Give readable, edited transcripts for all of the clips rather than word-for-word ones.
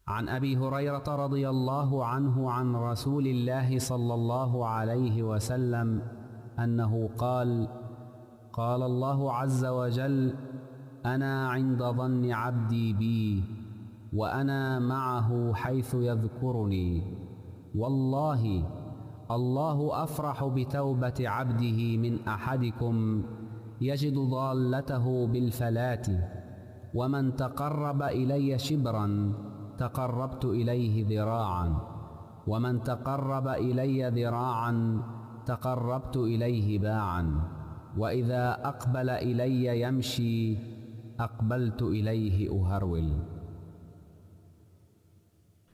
عن أبي هريرة رضي الله عنه عن رسول الله صلى الله عليه وسلم أنه قال: قال الله عز وجل: أنا عند ظن عبدي بي وأنا معه حيث يذكرني. والله الله أفرح بتوبة عبده من أحدكم يجد ضالته بالفلاة، ومن تقرب إلي شبرا تقربت إليه ذراعا، ومن تقرب إلي ذراعا تقربت إليه باعا، وإذا أقبل إلي يمشي أقبلت إليه أهرول।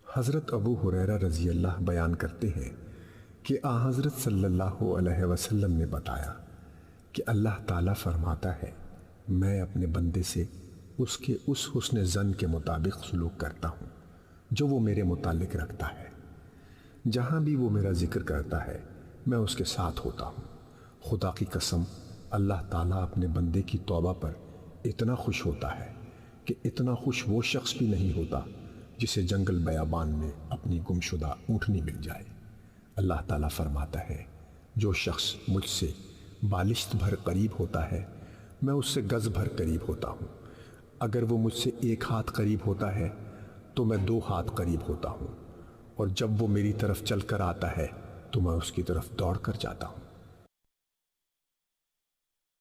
हज़रत अबू हुरैरा रज़ी अल्लाह बयान करते हैं कि हज़रत सल्लल्लाहु अलैहि वसल्लम ने बताया कि अल्लाह ताला फरमाता है, मैं अपने बंदे से उसके उस हुस्न ज़न के मुताबिक सलूक करता हूँ जो वो मेरे मुतालिक रखता है। जहाँ भी वो मेरा जिक्र करता है मैं उसके साथ होता हूँ। खुदा की कसम, अल्लाह ताला अपने बंदे की तौबा पर इतना खुश होता है कि इतना खुश वो शख्स भी नहीं होता जिसे जंगल बयाबान में अपनी गुमशुदा ऊँटनी मिल जाए। अल्लाह ताला फरमाता है, जो शख्स मुझसे बालिश्त भर करीब होता है मैं उससे गज़ भर करीब होता हूँ। अगर वो मुझसे एक हाथ करीब होता है तो मैं 2 हाथ करीब होता हूँ, और जब वो मेरी तरफ चल कर आता है तो मैं उसकी तरफ दौड़ कर जाता हूँ।